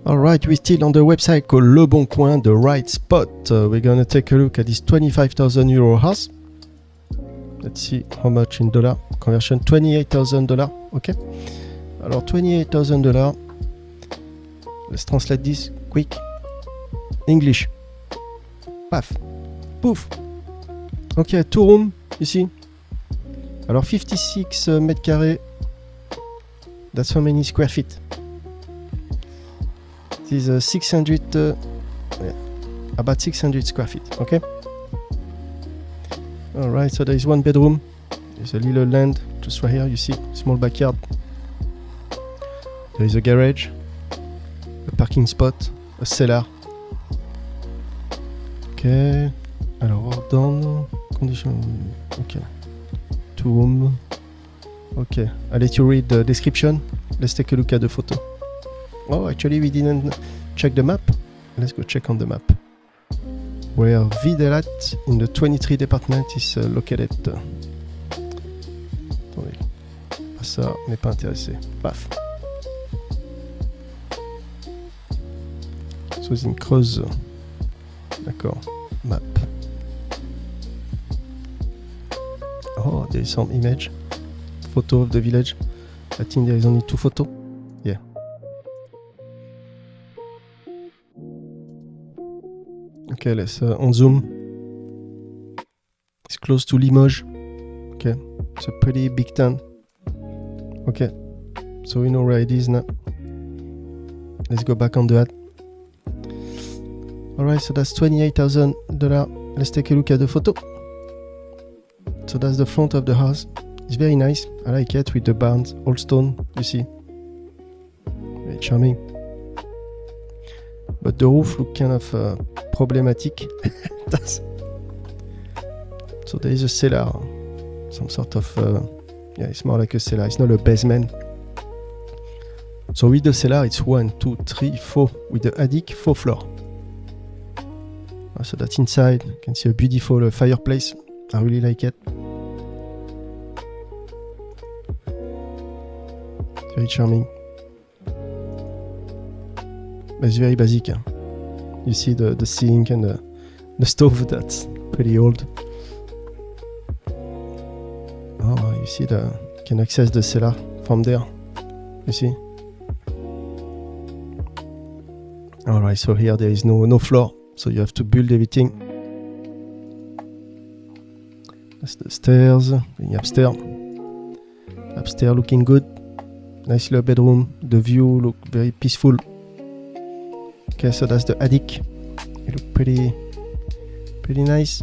Alright, we're still on the website called Le Bon Coin, the right spot. We're gonna take a look at this 25,000 euro house. Let's see how much in dollar conversion. $28,000. Okay. Alors $28,000. Let's translate this quick. English. Paf. Poof. Okay, 2 room, you see. Alors 56 mètres carrés. That's how many square feet? This is 600, yeah, about 600 square feet, okay? Alright, so there is 1 bedroom. There's a little land just right here, you see, small backyard. There is a garage, a parking spot, a cellar. Okay, alors work done, condition, okay. 2 room, okay. I'll let you read the description. Let's take a look at the photo. Oh, actually we didn't check the map. Let's go check on the map. Where Videlat in the 23 department is located. Attendez. Ah, ça, on n'est pas intéressé. Paf. So it's in Creuse. D'accord. Map. Oh, there is some image. Photo of the village. I think there is only 2 photos. Yeah. Okay, let's on zoom. It's close to Limoges. Okay, it's a pretty big town. Okay, so we know where it is now. Let's go back on the ad. Alright, so that's $28,000. Let's take a look at the photo. So that's the front of the house. It's very nice. I like it with the barns, all stone, you see. Very charming. But the roof look kind of problematic. So there is a cellar, some sort of yeah, it's more like a cellar, it's not a basement. So with the cellar it's 1, 2, 3, 4, with the attic 4 floors. So that's inside. You can see a beautiful fireplace. I really like it. Very charming. But it's very basic. You see the sink and the stove, that's pretty old. Oh, you see you can access the cellar from there. You see? Alright, so here there is no floor, so you have to build everything. That's the stairs, going upstairs. Upstairs looking good. Nice little bedroom. The view look very peaceful. Okay, so that's the attic. It look pretty nice.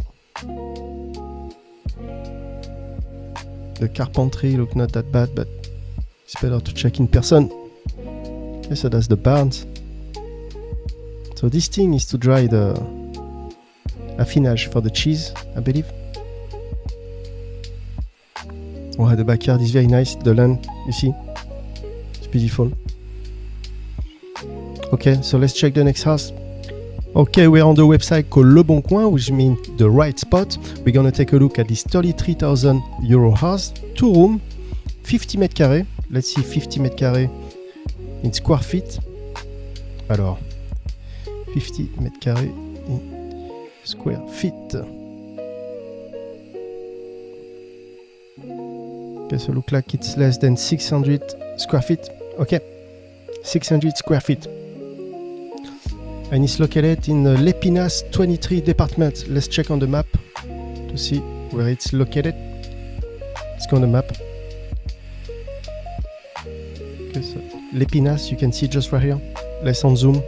The carpentry look not that bad, but it's better to check in person. Okay, so that's the barns. So this thing is to dry the affinage for the cheese, I believe. Oh, the backyard is very nice. The land, you see, it's beautiful. Okay, so let's check the next house. Okay, we're on the website called Le Bon Coin, which means the right spot. We're gonna take a look at this 33,000 euro house, 2 room, 50 mètres carrés. Let's see 50 mètres carrés in square feet. Alors, 50 mètres carrés in square feet. Okay, so look like it's less than 600 square feet. Okay, 600 square feet. And it's located in the L'Épinasse 23 department. Let's check on the map to see where it's located. Let's go on the map. Okay, so L'Épinasse, you can see just right here. Let's on zoom.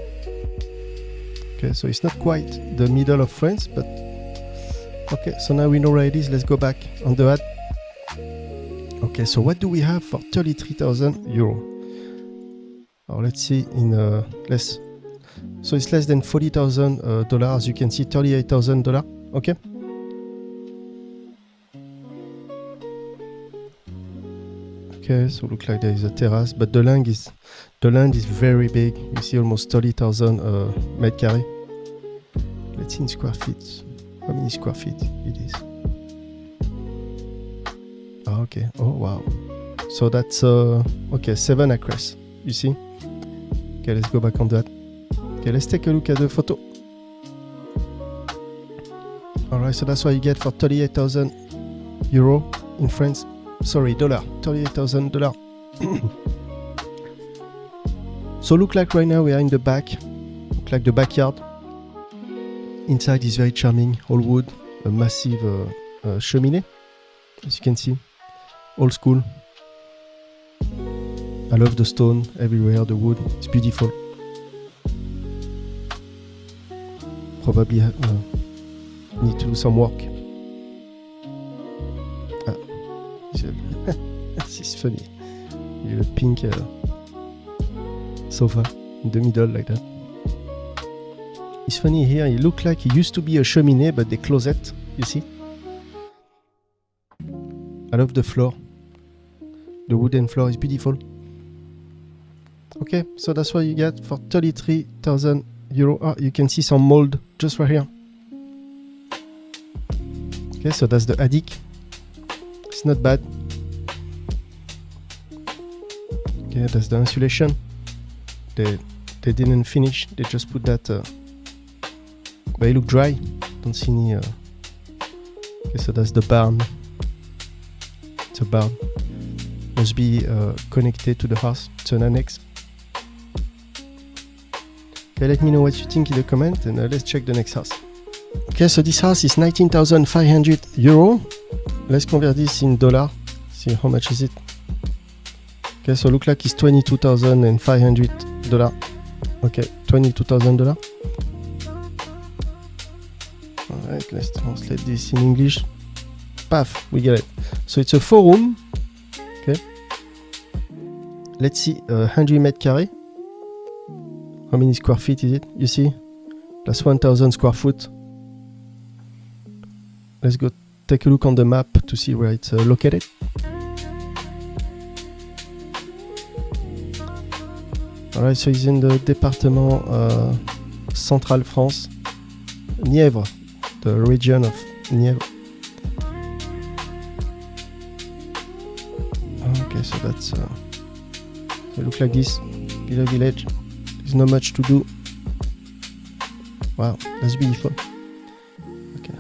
Okay, so it's not quite the middle of France, but okay, so now we know where it is. Let's go back on the ad. Okay, so what do we have for 33,000 euro? Or let's see in less. So it's less than $40,000. As you can see, $38,000. Okay. Okay, so look like there is a terrace, but the land is very big. You see almost 30,000 mètres carrés. Let's see in square feet. How many square feet it is? Oh, okay. Oh wow. So that's okay, 7 acres. You see? Okay, let's go back on that. Okay, let's take a look at the photo. Alright, so that's what you get for 38,000 euro in France. Sorry, dollar. $38,000. So look like right now we are in the back. Look like the backyard. Inside is very charming, all wood, a massive cheminée, as you can see, old school. I love the stone everywhere, the wood, it's beautiful. Probably need to do some work. This is funny. You have a pink sofa in the middle like that. It's funny here, it looked like it used to be a cheminée, but they close it, you see? I love the floor. The wooden floor is beautiful. Okay, so that's what you get for 33,000 euro. Ah, you can see some mold just right here. Okay, so that's the attic. It's not bad. Okay, that's the insulation. They didn't finish, they just put that... but it look dry. Don't see any... Okay, so that's the barn. It's a barn. Must be connected to the house. It's an annex. Okay, let me know what you think in the comment and let's check the next house. Okay, so this house is 19,500 euro. Let's convert this in dollar. See how much is it. Okay, so look like it's $22,500. Okay, $22,000. Alright, let's translate this in English. Paf, we get it. So it's a 4-room. Okay. Let's see, 100 meters carrés. How many square feet is it? You see? That's 1,000 square foot. Let's go take a look on the map to see where it's located. Alright, so it's in the département Central France. Nièvre, the region of Nièvre. Okay, so that's it looks like this little village. There's not much to do. Wow, that's beautiful. Okay,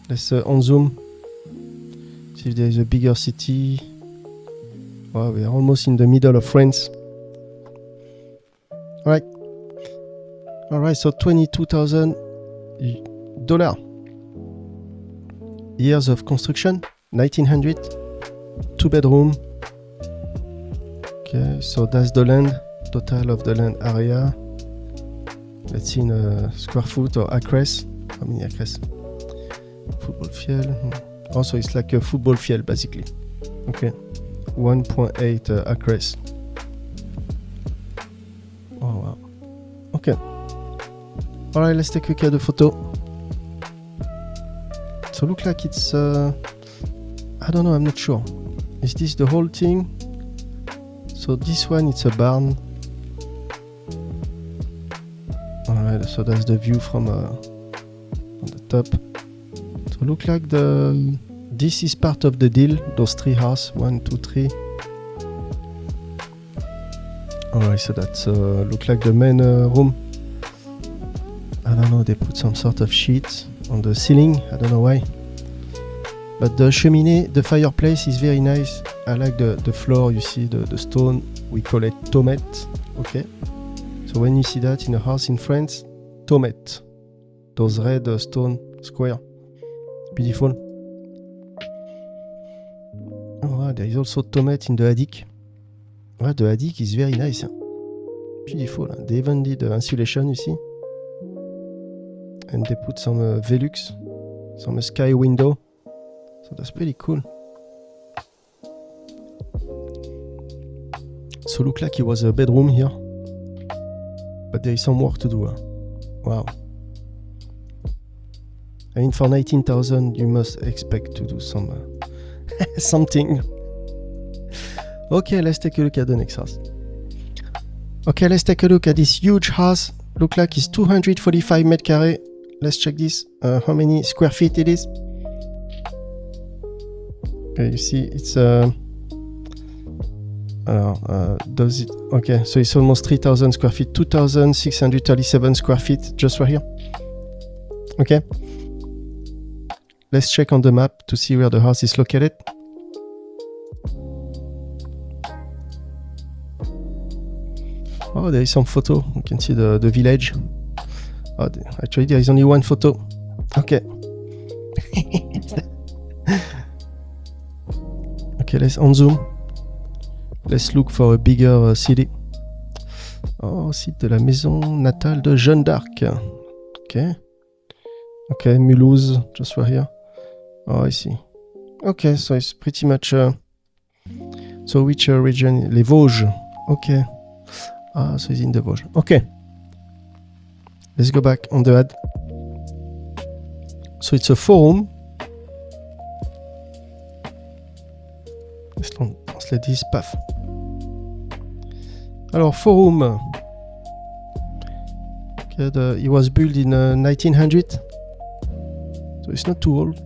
let's on zoom. See if there is a bigger city. Wow, we are almost in the middle of France. Alright. Alright, so $22,000. Years of construction, 1900. 2-bedroom. Okay, so that's the land, total of the land area. Let's see in square foot or acres. How many acres? Football field. Also, it's like a football field basically. Okay, 1.8 acres. Oh wow. Okay. All right, let's take a look at the photo. So look like it's. I don't know. I'm not sure. Is this the whole thing? So this one, it's a barn. Alright, so that's the view from on the top. So look like this is part of the deal. Those 3 houses, 1, 2, 3. Alright, so that's look like the main room. I don't know. They put some sort of sheet on the ceiling. I don't know why. But the cheminée, the fireplace is very nice. I like the floor, you see the stone. We call it tomate. Okay. So when you see that in a house in France, tomate. Those red stone square. Beautiful. Oh wow, there is also tomate in the attic. Wow, the attic is very nice. Beautiful. They even did the insulation, you see. And they put some Velux, some sky window. So that's pretty cool. So look like it was a bedroom here. But there is some work to do. Wow. I mean, for 19,000, you must expect to do some something. Okay, let's take a look at the next house. Okay, let's take a look at this huge house. Look like it's 245 meters carrés. Let's check this. How many square feet it is? Okay, you see, it's Does it? Okay, so it's almost 3,000 square feet, 2,637 square feet just right here. Okay. Let's check on the map to see where the house is located. Oh, there is some photo. You can see the village. Oh, actually, there is only one photo. Okay. Okay, let's unzoom. Let's look for a bigger city. Oh, site de la maison natale de Jeanne d'Arc. Okay. Okay, Mulhouse, just right here. Oh, I see. Okay, so it's pretty much... so which region? Les Vosges. Okay. Ah, so it's in the Vosges. Okay. Let's go back on the ad. So it's a forum. Let's translate this path. Alors, forum. Okay, it was built in 1900. So it's not too old.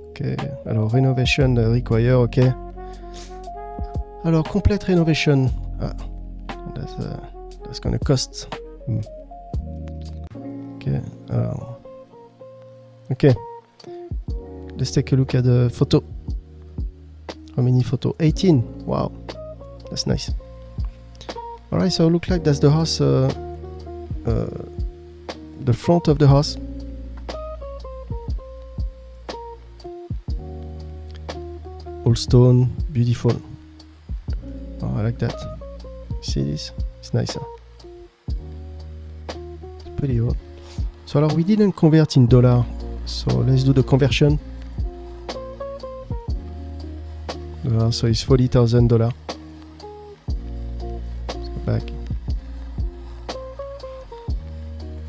Okay, alors renovation require, okay. Alors complete renovation. Ah, that's gonna cost. Okay, okay. Let's take a look at the photo. How many photo? 18. Wow, that's nice. All right, so look like that's the house. The front of the house. All stone, beautiful. Oh, I like that. See this? It's nice. Huh? It's pretty old. So alors, we didn't convert in dollar. So let's do the conversion. So it's $40,000. Let's go back.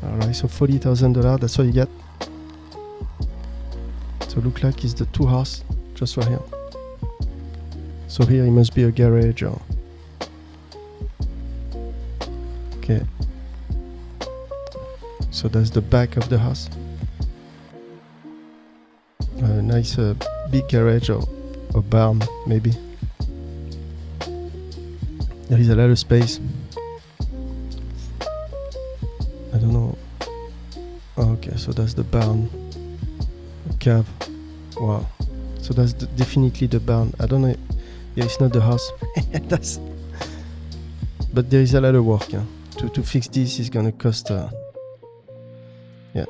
Alright, so $40,000, that's what you get. So look like it's the two house just right here. So here it must be a garage or... Okay. So that's the back of the house. A nice big garage or barn maybe. There is a lot of space. I don't know. Oh, okay, so that's the barn. A cave. Wow. So that's definitely the barn. I don't know. Yeah, it's not the house. That's. But there is a lot of work. Yeah. To fix this is gonna cost. Yeah.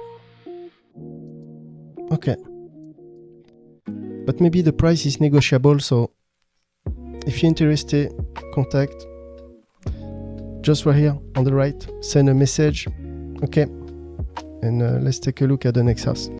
Okay. But maybe the price is negotiable. So if you're interested, contact. Just right here on the right. Send a message. Okay. And let's take a look at the next house.